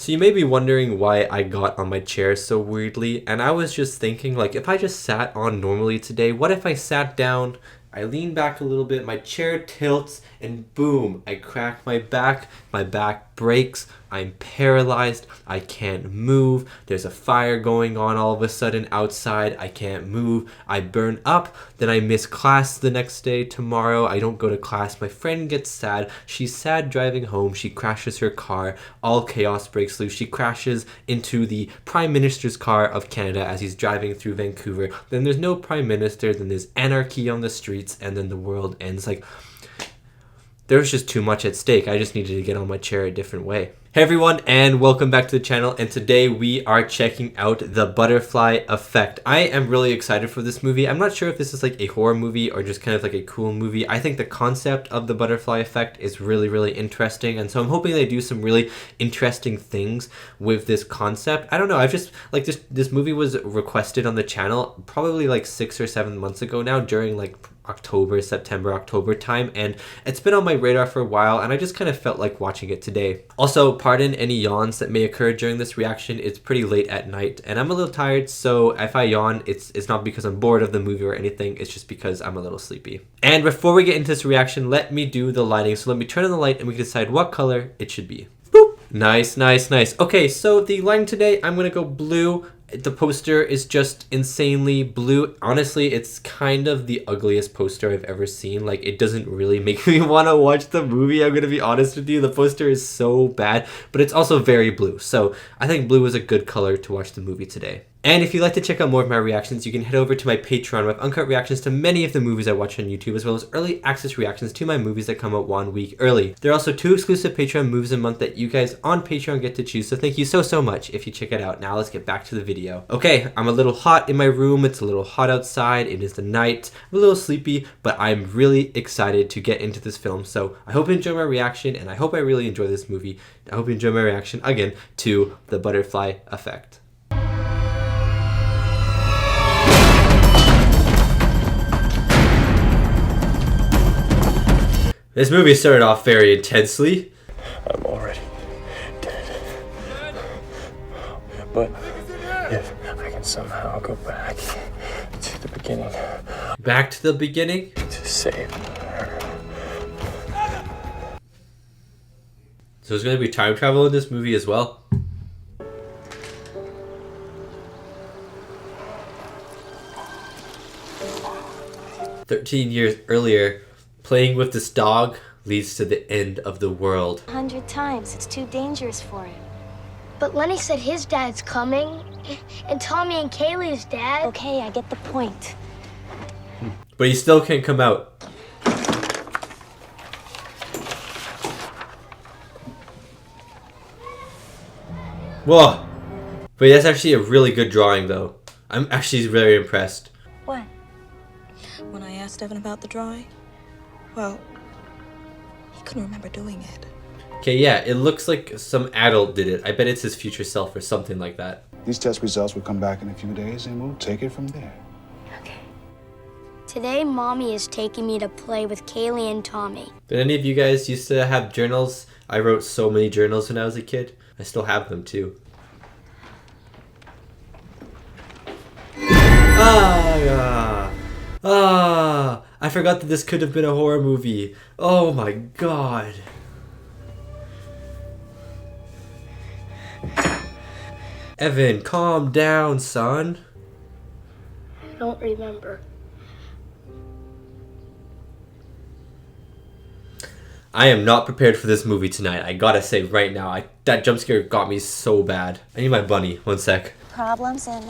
So you may be wondering why I got on my chair so weirdly, and I was just thinking, like, if I just sat on normally today, what if I sat down, I lean back a little bit, my chair tilts, and boom, I crack my back breaks, I'm paralyzed, I can't move, there's a fire going on all of a sudden outside, I can't move, I burn up, then I miss class the next day, tomorrow, I don't go to class, my friend gets sad, she's sad driving home, she crashes her car, all chaos breaks loose, she crashes into the Prime Minister's car of Canada as he's driving through Vancouver, then there's no Prime Minister, then there's anarchy on the streets, and then the world ends. Like, there was just too much at stake. I just needed to get on my chair a different way. Hey everyone, and welcome back to the channel, and today we are checking out The Butterfly Effect. I am really excited for this movie. I'm not sure if this is like a horror movie or just kind of like a cool movie. I think the concept of The Butterfly Effect is really interesting, and so I'm hoping they do some really interesting things with this concept. I don't know, I've just, like, this movie was requested on the channel probably like 6 or 7 months ago now, during like September, October time, and it's been on my radar for a while, and I just kind of felt like watching it today. Also, pardon any yawns that may occur during this reaction. It's pretty late at night, and I'm a little tired, so if I yawn, it's not because I'm bored of the movie or anything, it's just because I'm a little sleepy. And before we get into this reaction, let me do the lighting. So let me turn on the light, and we can decide what color it should be. Boop! Nice. Okay, so the lighting today, I'm gonna go blue. The poster is just insanely blue. Honestly, it's kind of the ugliest poster I've ever seen. Like, it doesn't really make me want to watch the movie, I'm gonna be honest with you. The poster is so bad, but it's also very blue. So I think blue is a good color to watch the movie today. And if you'd like to check out more of my reactions, you can head over to my Patreon with uncut reactions to many of the movies I watch on YouTube, as well as early access reactions to my movies that come out 1 week early. There are also 2 exclusive Patreon movies a month that you guys on Patreon get to choose, so thank you so much if you check it out. Now let's get back to the video. Okay, I'm a little hot in my room, it's a little hot outside, it is the night, I'm a little sleepy, but I'm really excited to get into this film, so I hope you enjoy my reaction, and I hope I really enjoy this movie. I hope you enjoy my reaction, again, to The Butterfly Effect. This movie started off very intensely. I'm already dead. But if I can somehow go back to the beginning. Back to the beginning? To save her. So there's going to be time travel in this movie as well? "13 years earlier, playing with this dog leads to the end of the world." 100 times. It's too dangerous for him. But Lenny said his dad's coming, and Tommy and Kaylee's dad. Okay, I get the point. But he still can't come out. Whoa! But that's actually a really good drawing, though. I'm actually very impressed. What? When I asked Evan about the drawing, well, he couldn't remember doing it. Okay, yeah, it looks like some adult did it. I bet it's his future self or something like that. These test results will come back in a few days, and we'll take it from there. Okay. Today, Mommy is taking me to play with Kaylee and Tommy. Did any of you guys used to have journals? I wrote so many journals when I was a kid. I still have them too. I forgot that this could have been a horror movie. Oh my god. Evan, calm down, son. I don't remember. I am not prepared for this movie tonight. I gotta say right now, that jump scare got me so bad. I need my bunny. 1 sec. Problems, and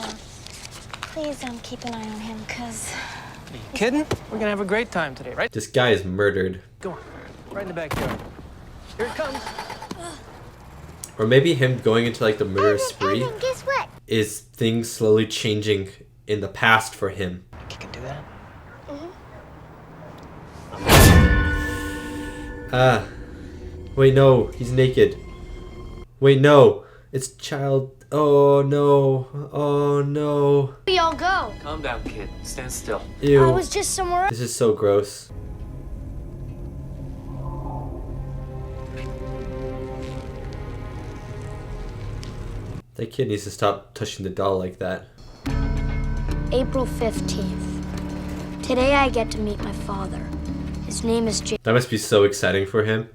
please keep an eye on him, cause... Are you kidding? We're gonna have a great time today, right? This guy is murdered. Go on, right in the backyard. Here it comes. Or maybe him going into like the murder spree Evan, guess what? is things slowly changing in the past for him. You can do that. Wait, no, he's naked. Wait, no, it's child. Oh no, oh no. We all go. Calm down, kid. Stand still. Ew. I was just somewhere else. This is so gross. That kid needs to stop touching the doll like that. April 15th. Today I get to meet my father. His name is Jay. That must be so exciting for him.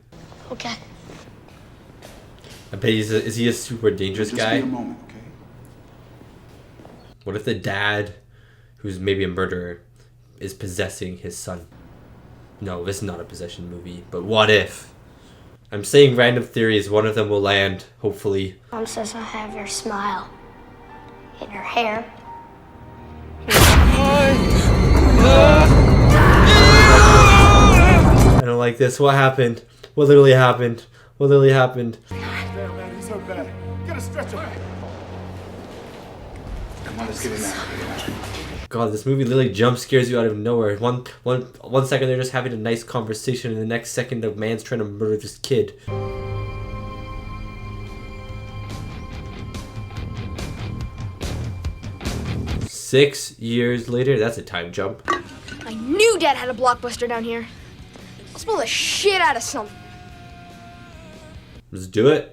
Okay. I bet is he a super dangerous Just guy? be a moment, okay? What if the dad, who's maybe a murderer, is possessing his son? No, this is not a possession movie, but what if? I'm saying random theories, one of them will land, hopefully. Mom says I have your smile. In her hair. I don't like this. What happened? What literally happened? What literally happened? Damn, man, he's so bad. Get a stretcher. Come on, let's get in there. God, this movie literally jump scares you out of nowhere. One second they're just having a nice conversation, and the next second the man's trying to murder this kid. Six years later, that's a time jump. I knew Dad had a blockbuster down here. Let's blow the shit out of something. Let's do it.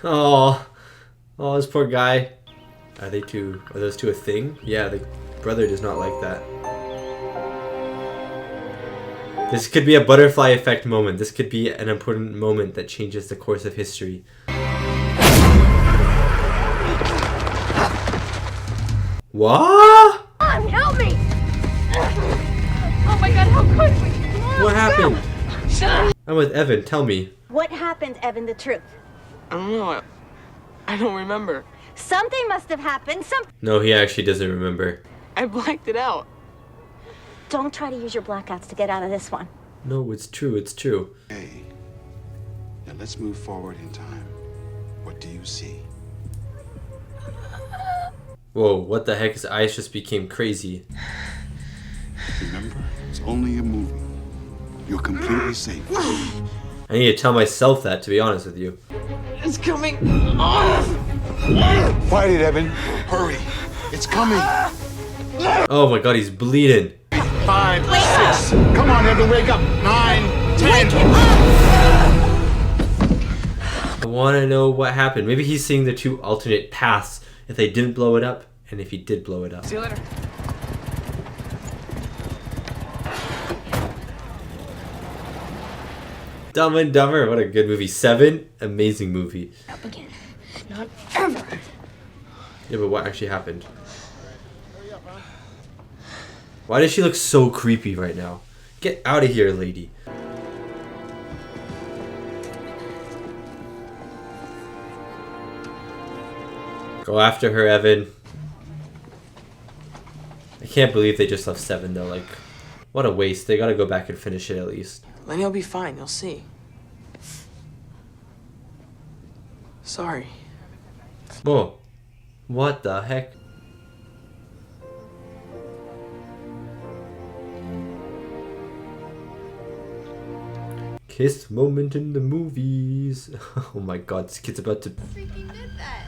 Oh, this poor guy. Are those two a thing? Yeah, the brother does not like that. This could be a butterfly effect moment. This could be an important moment that changes the course of history. What? Mom, help me! Oh my God, how could we? What happened? I'm with Evan. Tell me. What happened, Evan, the truth? I don't know. I don't remember. Something must have happened. No, he actually doesn't remember. I blacked it out. Don't try to use your blackouts to get out of this one. No, it's true. It's true. Hey, now let's move forward in time. What do you see? Whoa, what the heck? His eyes just became crazy. Remember, it's only a movie. You're completely safe. I need to tell myself that, to be honest with you. It's coming. Fight it, Evan. Hurry. It's coming. Oh my God, he's bleeding. 5, 6. Come on, Evan, wake up. 9, 10. I want to know what happened. Maybe he's seeing the two alternate paths if they didn't blow it up and if he did blow it up. See you later. Dumb and Dumber, what a good movie. 7, amazing movie. Up again. Not ever. Yeah, but what actually happened? Why does she look so creepy right now? Get out of here, lady. Go after her, Evan. I can't believe they just left 7 though. Like, what a waste. They gotta go back and finish it at least. Lenny will be fine. You'll see. Sorry. Whoa. What the heck? Kiss moment in the movies. Oh my God, this kid's about to... Freaking did that.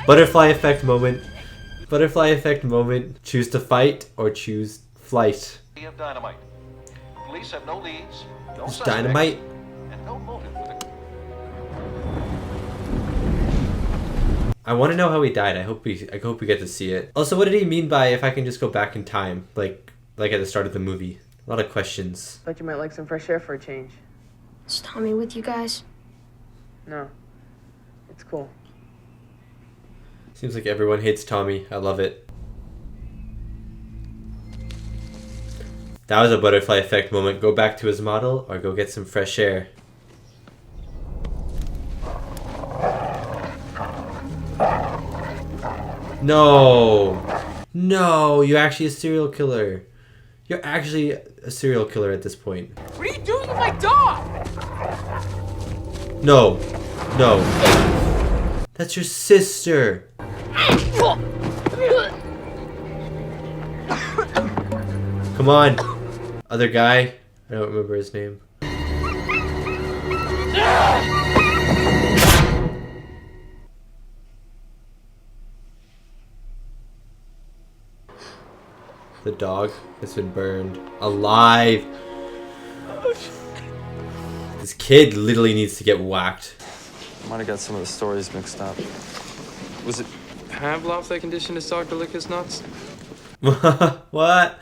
Butterfly effect moment. Butterfly effect moment. Choose to fight or choose flight. Of dynamite. Police have no leads, no It's suspects, dynamite. and no motive for the... I want to know how he died. I hope we get to see it. Also, what did he mean by if I can just go back in time, like at the start of the movie? A lot of questions. Thought you might like some fresh air for a change. Is Tommy with you guys? No. It's cool. Seems like everyone hates Tommy. I love it. That was a butterfly effect moment. Go back to his model or go get some fresh air. No. No, you're actually a serial killer. You're actually a serial killer at this point. What are you doing with my dog? No. No. That's your sister. Come on. Other guy. I don't remember his name. The dog has been burned alive. This kid literally needs to get whacked. I might have got some of the stories mixed up. Was it Pavlov that conditioned his dog to lick his nuts? What?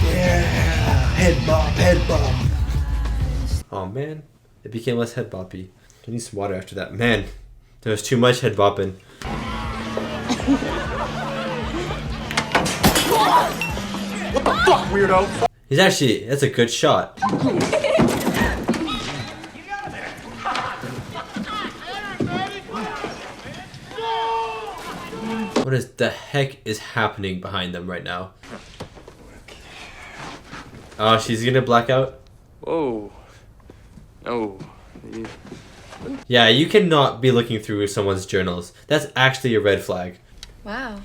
Yeah, head bop. Oh man, it became less head boppy. I need some water after that. Man, there was too much head bopping. What the fuck, weirdo? That's a good shot. What is the heck is happening behind them right now? Oh, she's gonna black out? Whoa. No. Yeah, you cannot be looking through someone's journals. That's actually a red flag. Wow.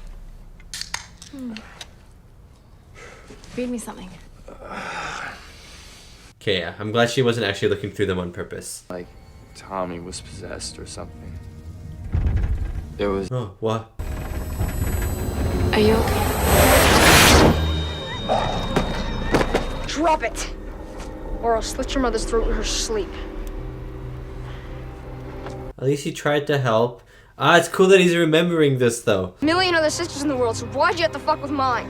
Read me something. Okay, yeah, I'm glad she wasn't actually looking through them on purpose. Like Tommy was possessed or something. There was... Oh, what? Are you okay? Drop it! Or I'll slit your mother's throat in her sleep. At least he tried to help. Ah, it's cool that he's remembering this, though. A million other sisters in the world, so why'd you have to fuck with mine?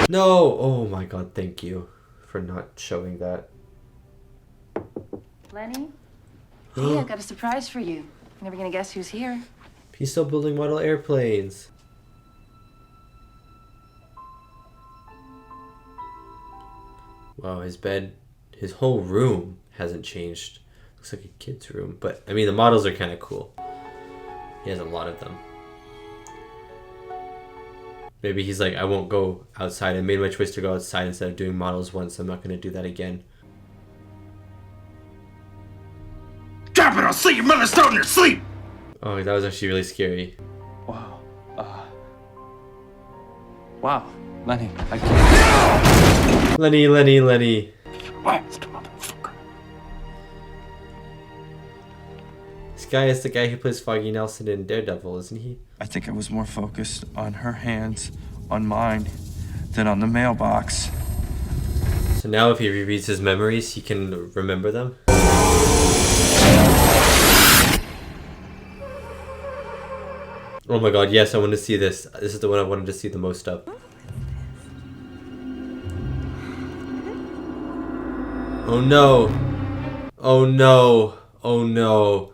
No! Oh my god, thank you for not showing that. Lenny? Hey, I've got a surprise for you. Never gonna guess who's here. He's still building model airplanes. Wow, his bed, his whole room hasn't changed. Looks like a kid's room, but I mean the models are kind of cool. He has a lot of them. Maybe he's like, I won't go outside. I made my choice to go outside instead of doing models once. I'm not going to do that again. Drop it! I'll slit your mother's throat in your sleep! Oh, that was actually really scary. Wow. Wow. Lenny, I can't... Lenny. This guy is the guy who plays Foggy Nelson in Daredevil, isn't he? I think I was more focused on her hands, on mine, than on the mailbox. So now if he rereads his memories, he can remember them? Oh my god, yes, I want to see this. This is the one I wanted to see the most of. Oh no. Oh no. Oh no.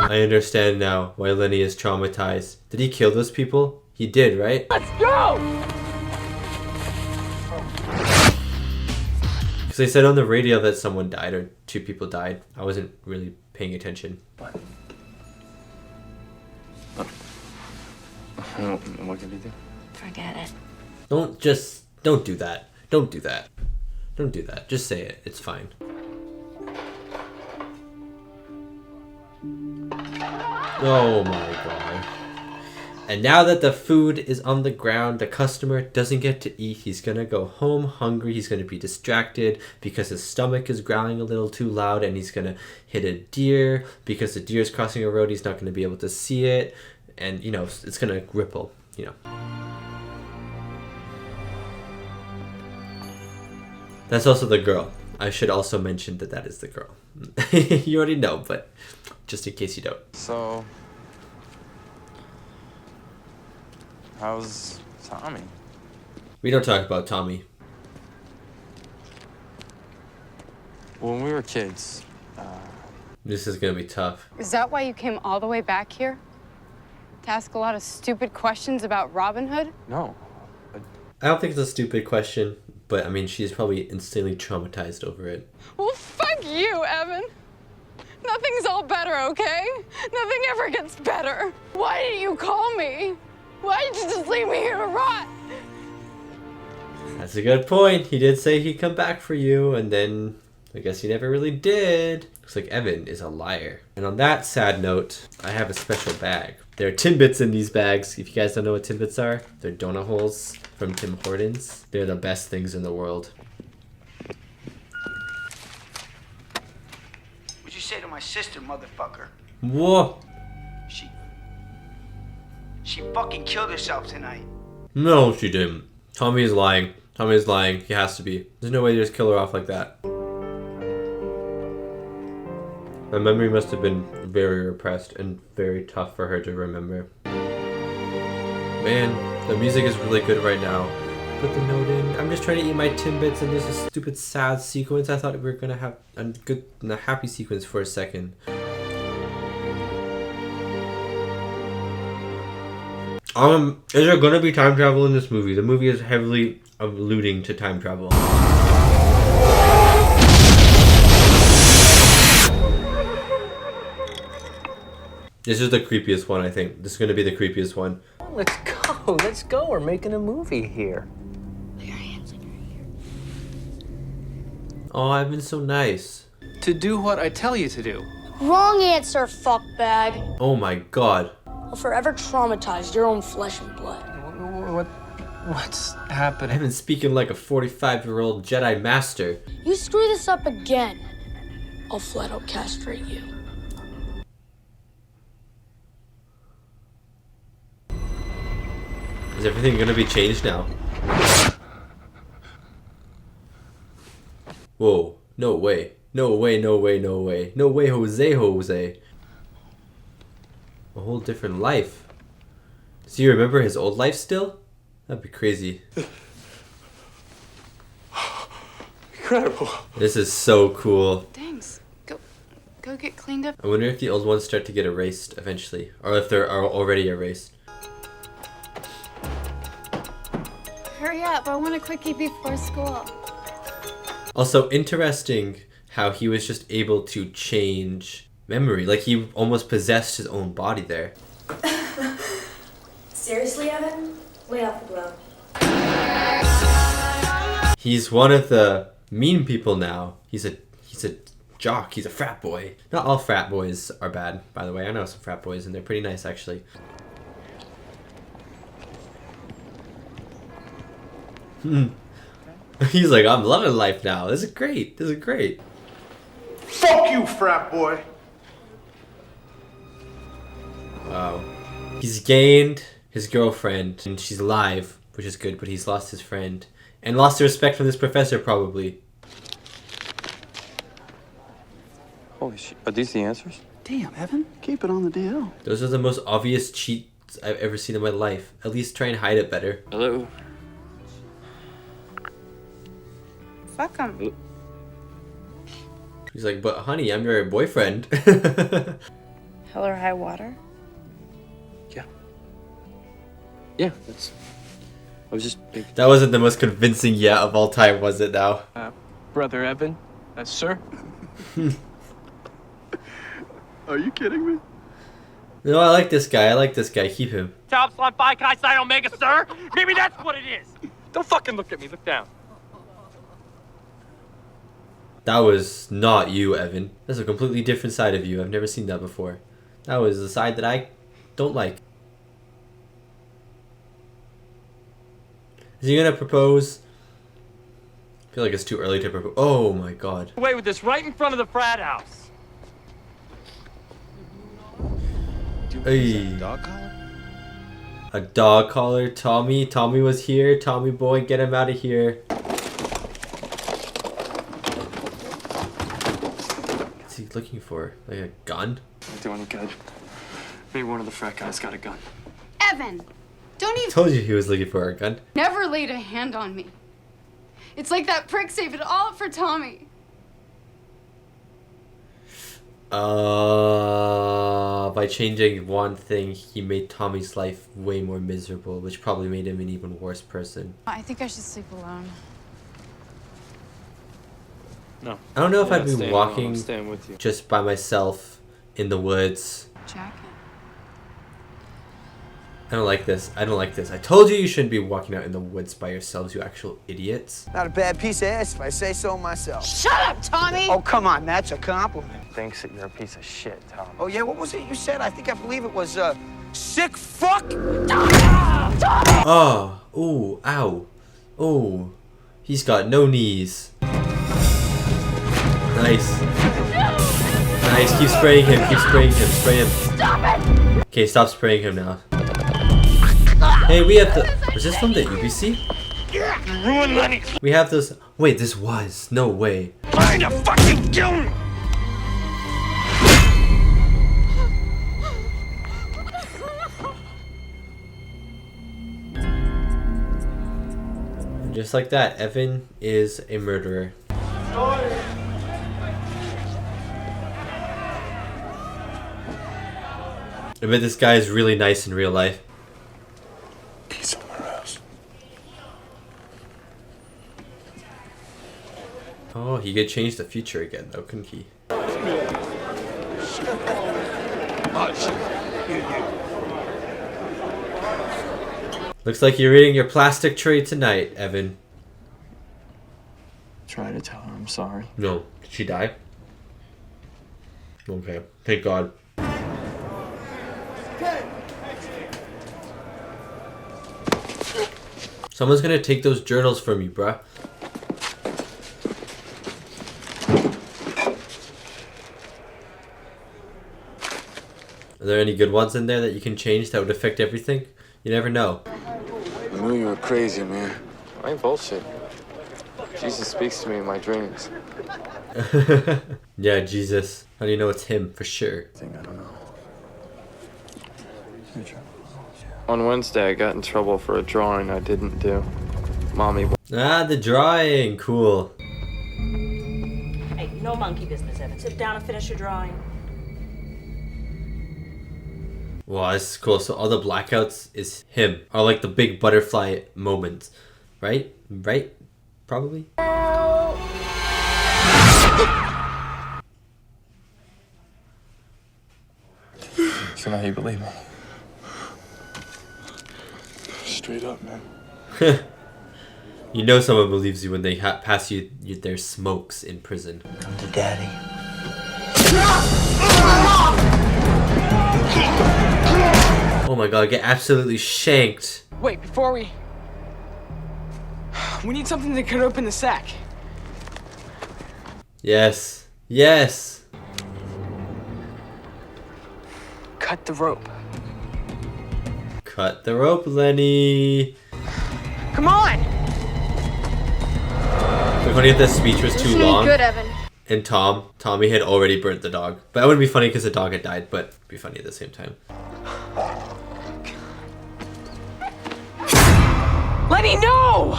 I understand now why Lenny is traumatized. Did he kill those people? He did, right? Let's go! Because they said on the radio that someone died or 2 people died. I wasn't really paying attention. What? What can we do? Forget it. Don't do that. Don't do that. Don't do that. Just say it. It's fine. Oh my god. And now that the food is on the ground, the customer doesn't get to eat. He's gonna go home hungry. He's gonna be distracted because his stomach is growling a little too loud, and he's gonna hit a deer because the deer is crossing a road. He's not gonna be able to see it, and you know, it's gonna ripple, you know. That's also the girl. I should also mention that that is the girl. You already know, but just in case you don't. So, how's Tommy? We don't talk about Tommy. When we were kids, This is gonna be tough. Is that why you came all the way back here? To ask a lot of stupid questions about Robin Hood? No. I don't think it's a stupid question, but I mean, she's probably insanely traumatized over it. Well, fuck you, Evan. Nothing's all better, okay? Nothing ever gets better. Why didn't you call me? Why did you just leave me here to rot? That's a good point. He did say he'd come back for you, and then I guess he never really did. Looks like Evan is a liar. And on that sad note, I have a special bag. There are Timbits in these bags. If you guys don't know what Timbits are, they're donut holes from Tim Hortons. They're the best things in the world. What'd you say to my sister, motherfucker. Whoa. She fucking killed herself tonight. No, she didn't. Tommy's lying. Tommy's lying. He has to be. There's no way to just kill her off like that. My memory must have been very repressed and very tough for her to remember. Man, the music is really good right now. Put the note in. I'm just trying to eat my Timbits and there's a stupid sad sequence. I thought we were gonna have a good and a happy sequence for a second. Is there gonna be time travel in this movie? The movie is heavily alluding to time travel. This is the creepiest one, I think. This is gonna be the creepiest one. Let's go. Let's go. We're making a movie here. Oh, I've been so nice. To do what I tell you to do. Wrong answer, fuckbag. Oh my god. I'll forever traumatize your own flesh and blood. What's happening? I've been speaking like a 45-year-old Jedi Master. You screw this up again, I'll flat out castrate you. Is everything gonna be changed now? Whoa. No way. No way, no way, no way. No way, Jose. A whole different life. Does he remember his old life still? That'd be crazy. Incredible. This is so cool. Thanks. Go get cleaned up. I wonder if the old ones start to get erased eventually. Or if they're already erased. Hurry up, I want a quickie before school. Also, interesting how he was just able to change memory. Like, he almost possessed his own body there. Seriously, Evan? Lay off the blow. He's one of the mean people now. He's a jock. He's a frat boy. Not all frat boys are bad, by the way. I know some frat boys, and they're pretty nice, actually. He's like, I'm loving life now. This is great. This is great. Fuck you, frat boy. Wow. He's gained his girlfriend, and she's alive, which is good, but he's lost his friend. And lost the respect from this professor, probably. Holy shit. Are these the answers? Damn, Evan. Keep it on the DL. Those are the most obvious cheats I've ever seen in my life. At least try and hide it better. Hello? Fuck him. He's like, but honey, I'm your boyfriend. Hell or high water? Yeah, that's... I was just... That wasn't the most convincing yeah of all time, was it now? Brother Evan, sir? Are you kidding me? No, I like this guy. I like this guy. Keep him. Top slot by Chi Psi Omega, sir? Maybe that's what it is. Don't fucking look at me. Look down. That was not you, Evan. That's a completely different side of you. I've never seen that before. That was the side that I don't like. Is he gonna propose? I feel like it's too early to propose. Oh my god. Away with this right in front of the frat house. Hey. Dog collar? A dog collar? Tommy? Tommy was here. Tommy boy, get him out of here. What's he looking for? Like a gun? Not doing good. Maybe one of the frat guys got a gun. Evan, don't even... Told you he was looking for a gun. Never laid a hand on me. It's like that prick saved it all up for Tommy. By changing one thing, he made Tommy's life way more miserable, which probably made him an even worse person. I think I should sleep alone. No. I don't know if You're I'd not be staying walking alone. I'm staying with you. just by myself in the woods. Jack. I don't like this. I don't like this. I told you you shouldn't be walking out in the woods by yourselves, you actual idiots. Not a bad piece of ass if I say so myself. Shut up, Tommy! Oh, come on, that's a compliment. Thinks that you're a piece of shit, Tom. Oh, yeah, what was it you said? I believe it was, sick fuck? Oh, ooh, ow. Oh, he's got no knees. Nice. Nice, keep spraying him, spray him. Stop it! Okay, stop spraying him now. Hey, we have the... Was this from the UBC? Ruin Lenny. We have this... Wait, this was. No way. Trying to fucking kill me. Just like that, Evan is a murderer. I bet this guy is really nice in real life. Oh, he could change the future again though, couldn't he? Looks like you're eating your plastic tray tonight, Evan. Try to tell her I'm sorry. No. Did she die? Okay. Thank God. Someone's gonna take those journals from you, bruh. Are there any good ones in there that you can change that would affect everything? You never know. I knew you were crazy, man. I ain't bullshit. Jesus speaks to me in my dreams. Yeah, Jesus. How do you know it's him for sure? I don't know. On Wednesday, I got in trouble for a drawing I didn't do. Mommy. Ah, the drawing. Cool. Hey, no monkey business, Evan. Sit down and finish your drawing. Wow, this is cool. So all the blackouts is him. Or like the big butterfly moments. Right? Right? Probably? So now you believe me? Straight up, man. You know someone believes you when they pass you their smokes in prison. Come to daddy. Oh my god, get absolutely shanked. Wait, before we need something to cut open the sack. Yes. Yes. Cut the rope. Cut the rope, Lenny. Come on! It'd be funny if the speech was too long. Good, Evan. And Tommy had already burnt the dog. But that wouldn't be funny because the dog had died, but it'd be funny at the same time. Lenny, no!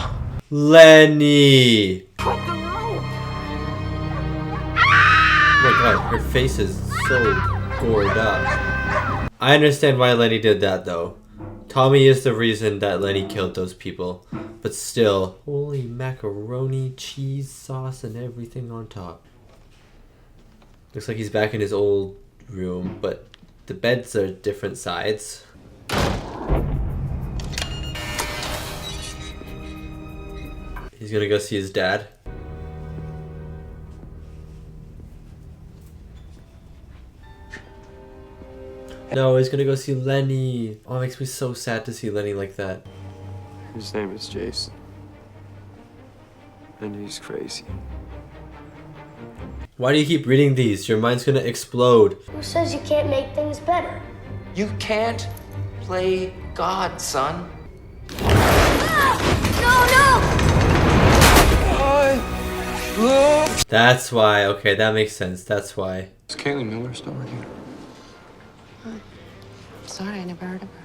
Lenny! Cut the rope! Oh my god, her face is so gored up. I understand why Lenny did that though. Tommy is the reason that Lenny killed those people. But still, holy macaroni, cheese, sauce, and everything on top. Looks like he's back in his old room, but the beds are different sides. He's gonna go see his dad. No, he's gonna go see Lenny. Oh, it makes me so sad to see Lenny like that. His name is Jason. And he's crazy. Why do you keep reading these? Your mind's gonna explode. Who says you can't make things better? You can't play God, son. That's why. Okay, that makes sense. That's why. Is Kaylee Miller still working? Sorry, I never heard of her.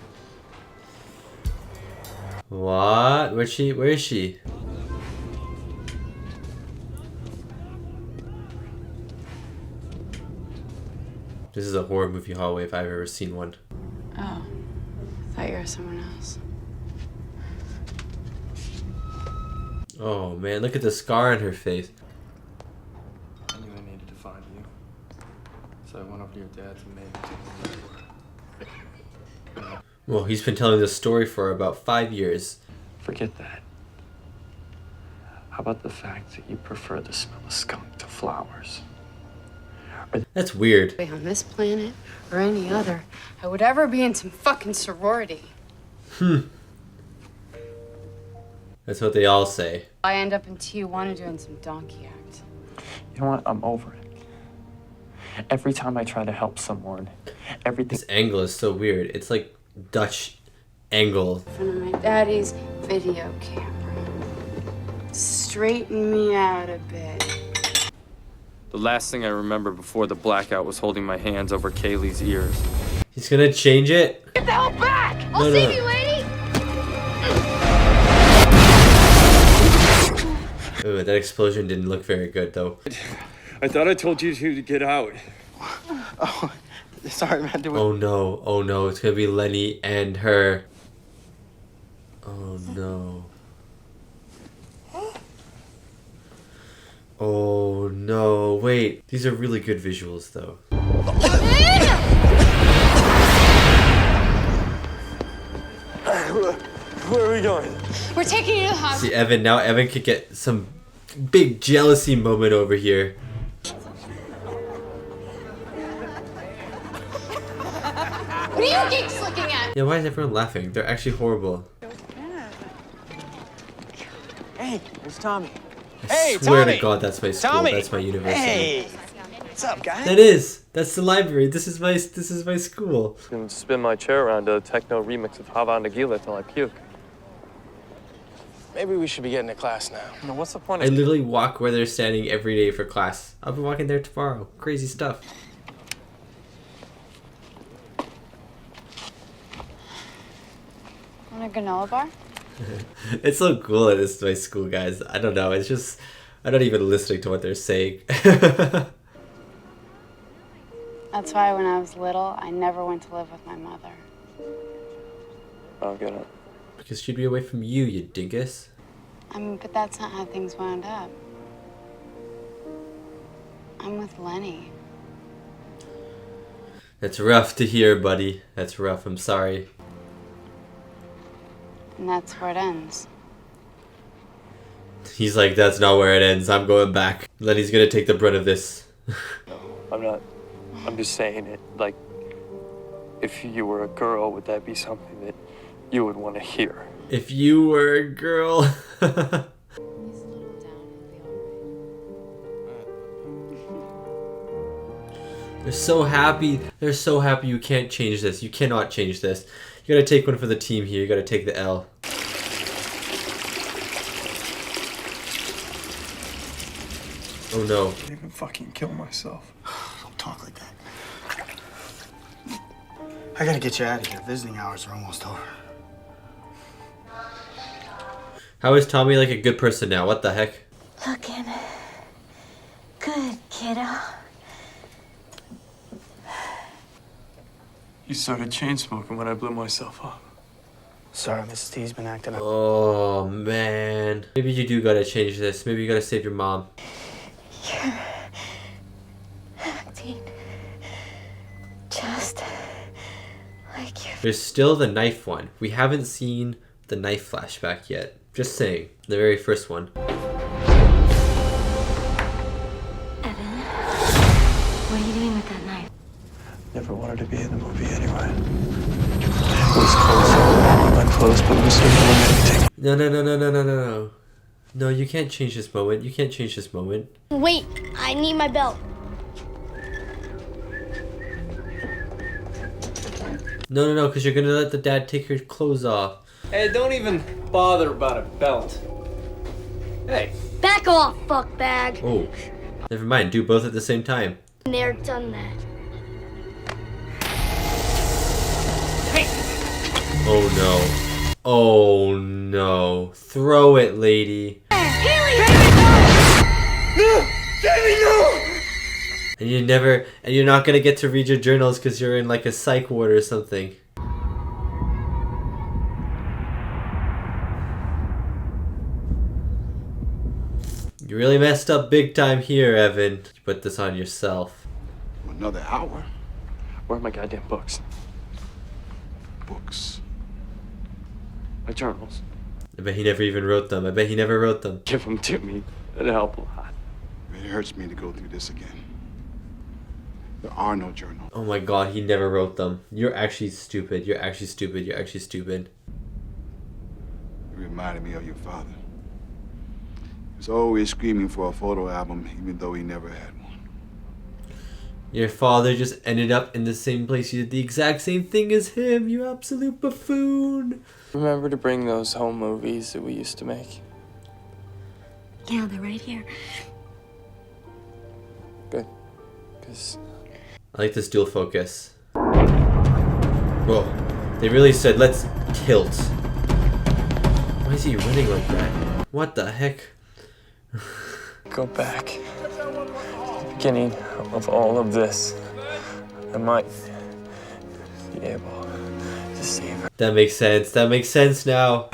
What? Where is she? This is a horror movie hallway if I've ever seen one. Oh, I thought you were someone else. Oh man, look at the scar on her face. I knew I needed to find you. So I went over to your dad's and made him take the letter. Well, he's been telling this story for about 5 years. Forget that. How about the fact that you prefer the smell of skunk to flowers? That's weird. On this planet or any other, I would ever be in some fucking sorority. That's what they all say. I end up in Tijuana doing some donkey act. You know what? I'm over it. Every time I try to help someone, everything. This angle is so weird. It's like Dutch angle. In front of my daddy's video camera. Straighten me out a bit. The last thing I remember before the blackout was holding my hands over Kaylee's ears. He's gonna change it? Get the hell back! I'll save you, lady! Ooh, that explosion didn't look very good, though. I thought I told you to get out. Oh, sorry, man. Oh no, oh no, it's gonna be Lenny and her. Oh no. Oh no, wait. These are really good visuals, though. Where are we going? We're taking you to the hospital. See, Evan, now Evan could get some big jealousy moment over here. What are you geeks looking at? Yeah, why is everyone laughing? They're actually horrible. Hey, it's Tommy. I swear to God, that's my school. Tommy. That's my university. Hey, what's up, guys? That is. That's the library. This is my school. I'm gonna spin my chair around to a techno remix of Hava Nagila till I puke. Maybe we should be getting to class now. No, what's the point I of literally walk where they're standing every day for class. I'll be walking there tomorrow. Crazy stuff. Want a granola bar? It's so cool that it's my school, guys. I don't know. It's just, I'm not even listening to what they're saying. That's why when I was little, I never went to live with my mother. I'll get it. Because she'd be away from you, you dingus. I mean, but that's not how things wound up. I'm with Lenny. That's rough to hear, buddy. That's rough. I'm sorry. And that's where it ends. He's like, that's not where it ends. I'm going back. Lenny's gonna take the brunt of this. I'm not. I'm just saying it. Like, if you were a girl, would that be something that you would want to hear? If you were a girl. They're so happy. They're so happy you can't change this. You cannot change this. You gotta take one for the team here. You gotta take the L. Oh no. I didn't even fucking kill myself. Don't talk like that. I gotta get you out of here. Visiting hours are almost over. How is Tommy like a good person now? What the heck? Looking good, kiddo. You started chain smoking when I blew myself up. Sorry, Mrs. T's been acting up. Oh man. Maybe you do gotta change this. Maybe you gotta save your mom. You're acting just like your... There's still the knife one. We haven't seen the knife flashback yet. Just saying. The very first one. Evan, what are you doing with that knife? Never wanted to be in the movie anyway. It was close. My clothes, but it was everything. No, no, no, no, no, no, no, no. No, you can't change this moment. You can't change this moment. Wait, I need my belt. No, no, no, because you're gonna let the dad take your clothes off. Hey, don't even bother about a belt. Hey. Back off, fuckbag. Oh, never mind. Do both at the same time. Never done that. Oh no. Oh no. Throw it, lady. And you're not gonna get to read your journals because you're in like a psych ward or something. You really messed up big time here, Evan. You put this on yourself. Another hour? Where are my goddamn books? Books. My journals. I bet he never even wrote them. I bet he never wrote them. Give them to me. It'll help a lot. It hurts me to go through this again. There are no journals. Oh my god, he never wrote them. You're actually stupid. You're actually stupid. You're actually stupid. It reminded me of your father. He was always screaming for a photo album, even though he never had one. Your father just ended up in the same place. You did the exact same thing as him, you absolute buffoon. Remember to bring those home movies that we used to make? Yeah, they're right here. Good. Because I like this dual focus. Whoa. They really said, let's tilt. Why is he running like that? What the heck? go back to the beginning of all of this. I might be able to save her. That makes sense. That makes sense now.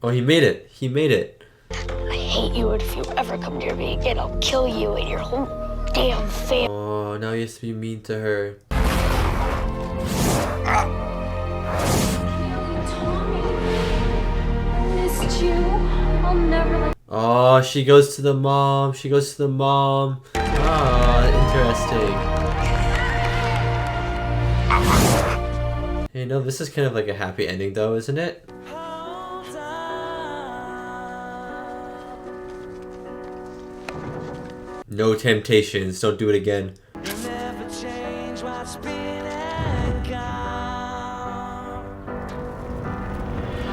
Oh, he made it. He made it. I hate you, and if you ever come near me again, I'll kill you and your whole damn family. Oh, now he has to be mean to her. Oh, she goes to the mom. She goes to the mom. Ah, interesting. Hey, no, this is kind of like a happy ending though, isn't it? No temptations. Don't do it again.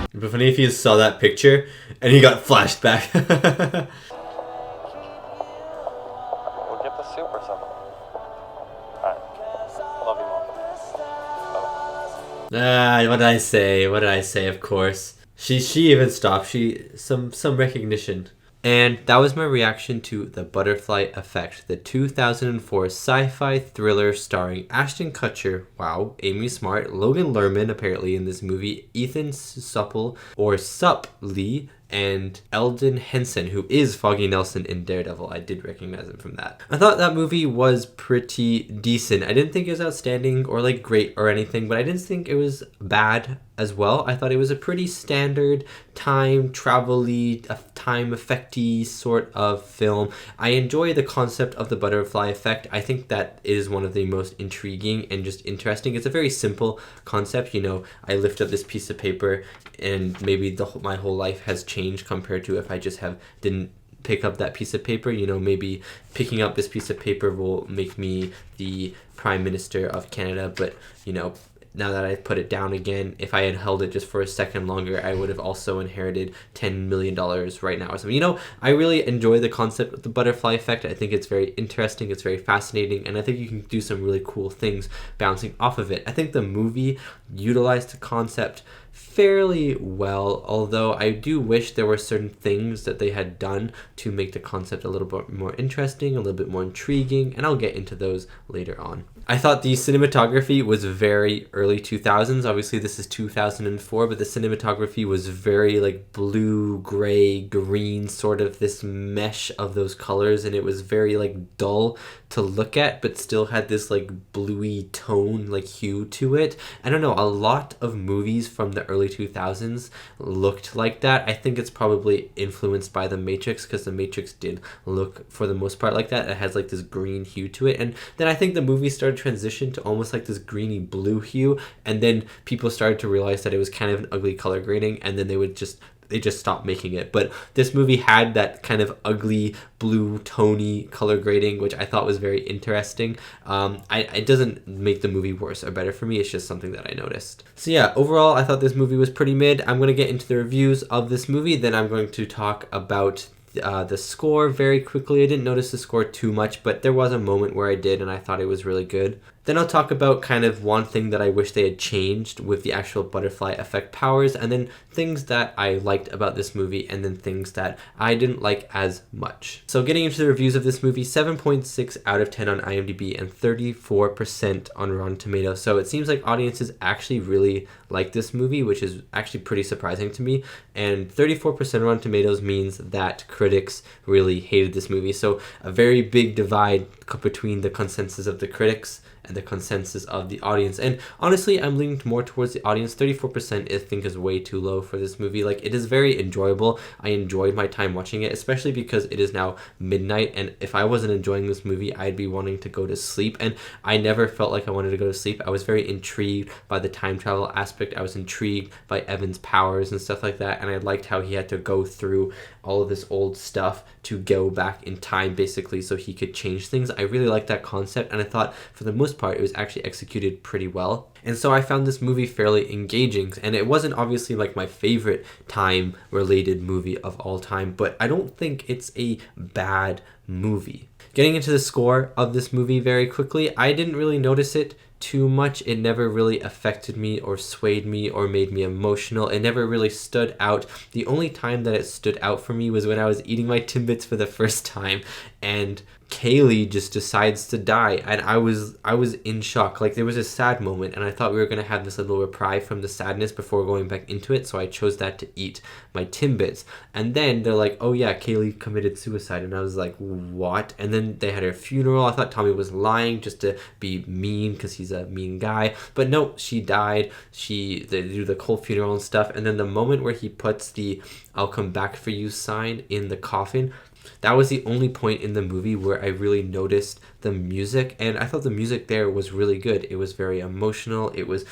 It'd be funny if he saw that picture and he got flashed back. We'll get the soup or something. Alright. Love you, Mom. Ah, what did I say? What did I say? Of course. She even stopped. Some recognition. And that was my reaction to The Butterfly Effect, the 2004 sci-fi thriller starring Ashton Kutcher, wow, Amy Smart, Logan Lerman apparently in this movie, Ethan Suplee, and Elden Hensen, who is Foggy Nelson in Daredevil. I did recognize him from that. I thought that movie was pretty decent. I didn't think it was outstanding or like great or anything, but I didn't think it was bad as well. I thought it was a pretty standard time travel-y, time effect-y sort of film. I enjoy the concept of the butterfly effect. I think that is one of the most intriguing and just interesting. It's a very simple concept. You know, I lift up this piece of paper and maybe my whole life has changed compared to if I just didn't pick up that piece of paper. You know, maybe picking up this piece of paper will make me the Prime Minister of Canada, but you know, now that I put it down again, if I had held it just for a second longer, I would have also inherited $10 million right now or something. You know, I really enjoy the concept of the butterfly effect. I think it's very interesting, it's very fascinating, and I think you can do some really cool things bouncing off of it. I think the movie utilized the concept fairly well, although I do wish there were certain things that they had done to make the concept a little bit more interesting, a little bit more intriguing, and I'll get into those later on. I thought the cinematography was very early 2000s. Obviously this is 2004, but the cinematography was very like blue, gray, green, sort of this mesh of those colors, and it was very like dull to look at, but still had this like bluey tone, like hue to it. I don't know, a lot of movies from the early 2000s looked like that. I think it's probably influenced by The Matrix, because The Matrix did look for the most part like that. It has like this green hue to it, and then I think the movie started transition to almost like this greeny blue hue, and then people started to realize that it was kind of an ugly color grading, and then they just stopped making it. But this movie had that kind of ugly blue tony color grading, which I thought was very interesting. It doesn't make the movie worse or better for me, it's just something that I noticed. So yeah, overall I thought this movie was pretty mid. I'm going to get into the reviews of this movie, then I'm going to talk about the score very quickly. I didn't notice the score too much, but there was a moment where I did, and I thought it was really good. Then I'll talk about kind of one thing that I wish they had changed with the actual butterfly effect powers, and then things that I liked about this movie, and then things that I didn't like as much. So getting into the reviews of this movie, 7.6 out of 10 on IMDb and 34% on Rotten Tomatoes. So it seems like audiences actually really like this movie, which is actually pretty surprising to me. And 34% Rotten Tomatoes means that critics really hated this movie. So a very big divide between the consensus of the critics and the consensus of the audience. And honestly, I'm leaning more towards the audience. 34% I think is way too low for this movie. Like, it is very enjoyable. I enjoyed my time watching it, especially because it is now midnight, and if I wasn't enjoying this movie, I'd be wanting to go to sleep, and I never felt like I wanted to go to sleep. I was very intrigued by the time travel aspect. I was intrigued by Evan's powers and stuff like that, and I liked how he had to go through all of this old stuff to go back in time, basically, so he could change things. I really liked that concept, and I thought for the most part it was actually executed pretty well. And so I found this movie fairly engaging, and it wasn't obviously like my favorite time related movie of all time, but I don't think it's a bad movie. Getting into the score of this movie very quickly, I didn't really notice it too much. It never really affected me or swayed me or made me emotional. It never really stood out. The only time that it stood out for me was when I was eating my Timbits for the first time and Kaylee just decides to die, and I was in shock. Like, there was a sad moment, and I thought we were gonna have this little reprieve from the sadness before going back into it, so I chose that to eat my Timbits. And then they're like, oh yeah, Kaylee committed suicide, and I was like, what? And then they had her funeral. I thought Tommy was lying just to be mean because he's a mean guy, but no, she died. They do the whole funeral and stuff, and then the moment where he puts the "I'll come back for you" sign in the coffin, that was the only point in the movie where I really noticed the music, and I thought the music there was really good. It was very emotional. It was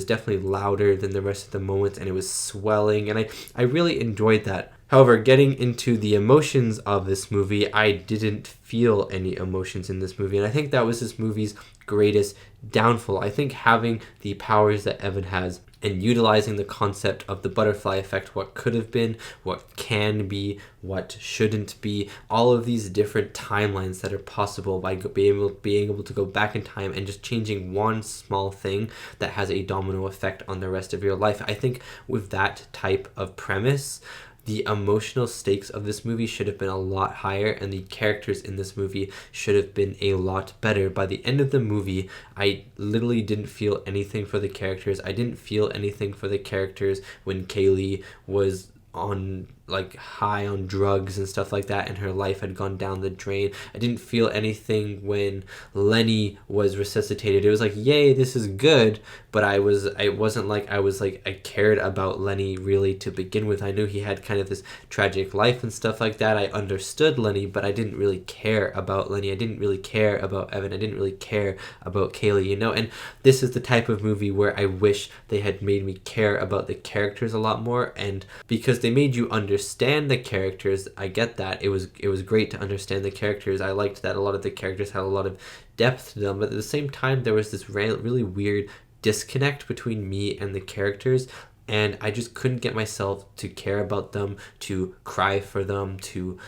definitely louder than the rest of the moments, and it was swelling, and I really enjoyed that. However, getting into the emotions of this movie, I didn't feel any emotions in this movie, and I think that was this movie's greatest downfall. I think having the powers that Evan has and utilizing the concept of the butterfly effect, what could have been, what can be, what shouldn't be, all of these different timelines that are possible by being able to go back in time and just changing one small thing that has a domino effect on the rest of your life. I think with that type of premise, the emotional stakes of this movie should have been a lot higher, and the characters in this movie should have been a lot better. By the end of the movie, I literally didn't feel anything for the characters. I didn't feel anything for the characters when Kaylee was on like high on drugs and stuff like that and her life had gone down the drain. I didn't feel anything when Lenny was resuscitated. It was like, yay, this is good, but I wasn't like I cared about Lenny really to begin with. I knew he had kind of this tragic life and stuff like that. I understood Lenny, but I didn't really care about Lenny. I didn't really care about Evan. I didn't really care about Kaylee, you know? And this is the type of movie where I wish they had made me care about the characters a lot more, and because they made you understand the characters, I get that. It was great to understand the characters. I liked that a lot of the characters had a lot of depth to them, but at the same time there was this really weird disconnect between me and the characters, and I just couldn't get myself to care about them, to cry for them, to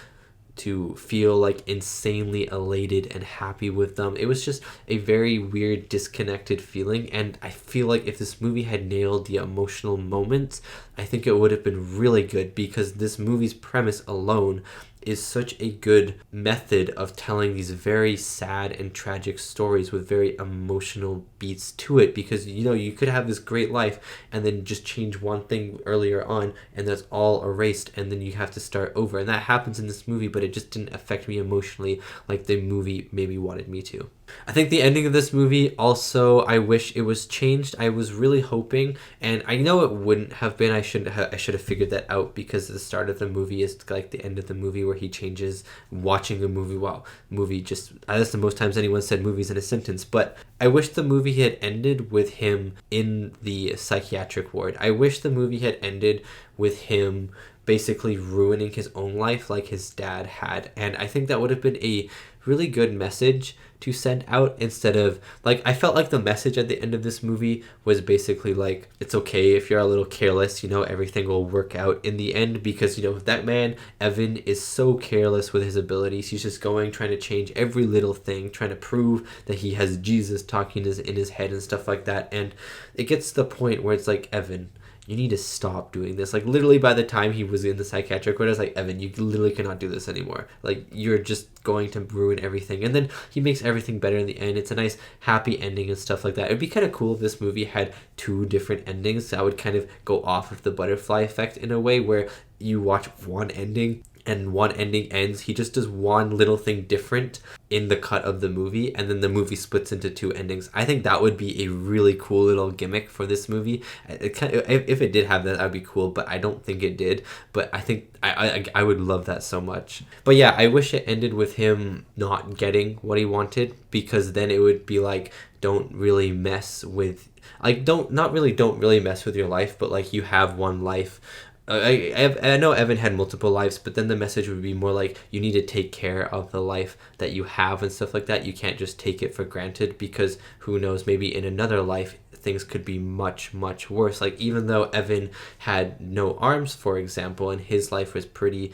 feel like insanely elated and happy with them. It was just a very weird disconnected feeling, and I feel like if this movie had nailed the emotional moments, I think it would have been really good, because this movie's premise alone is such a good method of telling these very sad and tragic stories with very emotional beats to it, because you know you could have this great life and then just change one thing earlier on and that's all erased, and then you have to start over, and that happens in this movie, but it just didn't affect me emotionally like the movie maybe wanted me to. I think the ending of this movie also, I wish it was changed. I was really hoping, and I know it wouldn't have been. I should have figured that out, because the start of the movie is like the end of the movie where he changes watching the movie. Wow, movie just, that's the most times anyone said movies in a sentence. But I wish the movie had ended with him in the psychiatric ward. I wish the movie had ended with him basically ruining his own life like his dad had, and I think that would have been a really good message to send out, instead of like, I felt like the message at the end of this movie was basically like, it's okay if you're a little careless, you know, everything will work out in the end, because you know that man Evan is so careless with his abilities. He's just trying to change every little thing, trying to prove that he has Jesus talking in his head and stuff like that, and it gets to the point where it's like, Evan, you need to stop doing this. Like, literally by the time he was in the psychiatric ward, I was like, Evan, you literally cannot do this anymore. Like, you're just going to ruin everything. And then he makes everything better in the end. It's a nice happy ending and stuff like that. It'd be kind of cool if this movie had 2 different endings. That would kind of go off of the butterfly effect in a way, where you watch one ending and one ending ends, he just does one little thing different in the cut of the movie, and then the movie splits into two endings. I think that would be a really cool little gimmick for this movie. If it did have that, that'd be cool, but I don't think it did. But I think I would love that so much. But yeah, I wish it ended with him not getting what he wanted, because then it would be like, don't really mess with, like, don't really mess with your life, but like, you have one life. I know Evan had multiple lives, but then the message would be more like, you need to take care of the life that you have and stuff like that. You can't just take it for granted, because who knows, maybe in another life things could be much, much worse. Like, even though Evan had no arms, for example, and his life was pretty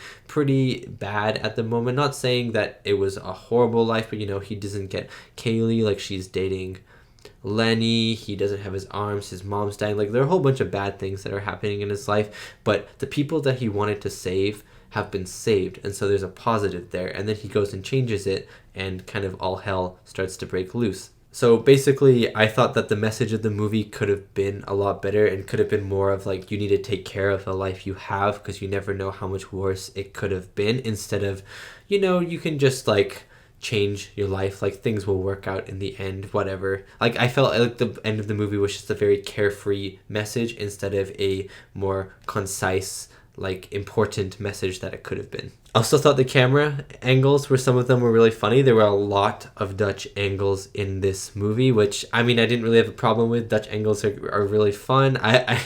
bad at the moment, not saying that it was a horrible life, but you know, he doesn't get Kaylee, like, she's dating Lenny, he doesn't have his arms, his mom's dying, like, there are a whole bunch of bad things that are happening in his life, but the people that he wanted to save have been saved, and so there's a positive there. And then he goes and changes it, and kind of all hell starts to break loose. So basically, I thought that the message of the movie could have been a lot better, and could have been more of like, you need to take care of the life you have, because you never know how much worse it could have been, instead of, you know, you can just like change your life, like, things will work out in the end, whatever. Like, I felt like the end of the movie was just a very carefree message, instead of a more concise, like, important message that it could have been. I also thought the camera angles some of them were really funny. There were a lot of Dutch angles in this movie, which, I mean, I didn't really have a problem with. Dutch angles are really fun. I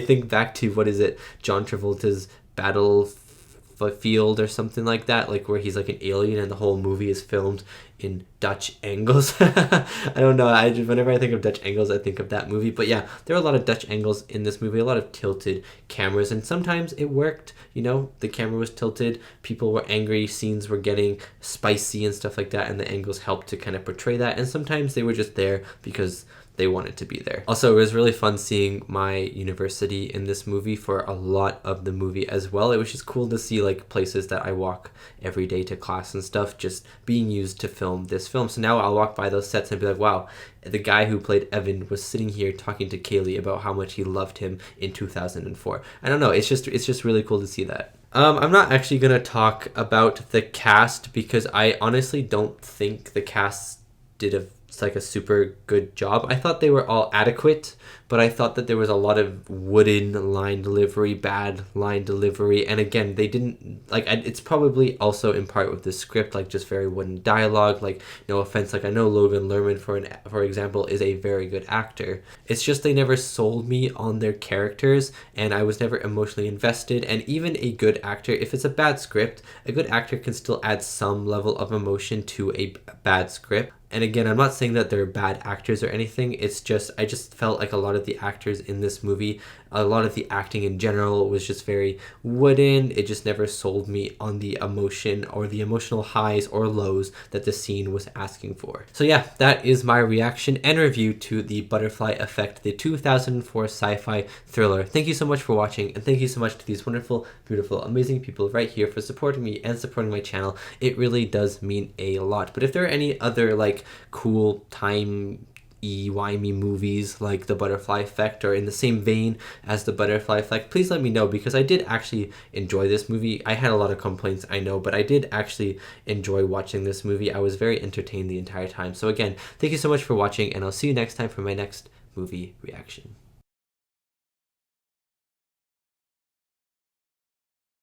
think back to, what is it, John Travolta's Battlefield or something like that, like, where he's like an alien and the whole movie is filmed in Dutch angles. I don't know, whenever I think of Dutch angles, I think of that movie. But yeah, there are a lot of Dutch angles in this movie, a lot of tilted cameras, and sometimes it worked. You know, the camera was tilted, people were angry, scenes were getting spicy and stuff like that, and the angles helped to kind of portray that. And sometimes they were just there because they wanted to be there. Also, it was really fun seeing my university in this movie for a lot of the movie as well. It was just cool to see, like, places that I walk every day to class and stuff just being used to film this film. So now I'll walk by those sets and be like, wow, the guy who played Evan was sitting here talking to Kaylee about how much he loved him in 2004. I don't know, it's just really cool to see that. I'm not actually gonna talk about the cast, because I honestly don't think the cast did a super good job. I thought they were all adequate, but I thought that there was a lot of wooden line delivery, bad line delivery, and again, they didn't, like, it's probably also in part with the script, like, just very wooden dialogue. Like, no offense, like, I know Logan Lerman, for example, is a very good actor. It's just they never sold me on their characters, and I was never emotionally invested. And even a good actor, if it's a bad script, a good actor can still add some level of emotion to a bad script. And again, I'm not saying that they're bad actors or anything. It's just, I just felt like a lot of the actors in this movie, a lot of the acting in general was just very wooden. It just never sold me on the emotion or the emotional highs or lows that the scene was asking for. So yeah, that is my reaction and review to The Butterfly Effect, the 2004 sci-fi thriller. Thank you so much for watching, and thank you so much to these wonderful, beautiful, amazing people right here for supporting me and supporting my channel. It really does mean a lot. But if there are any other, like, cool timey-wimey movies like The Butterfly Effect, or in the same vein as The Butterfly Effect, please let me know, because I did actually enjoy this movie. I had a lot of complaints, I know, but I did actually enjoy watching this movie. I was very entertained the entire time. So again, thank you so much for watching, and I'll see you next time for my next movie reaction.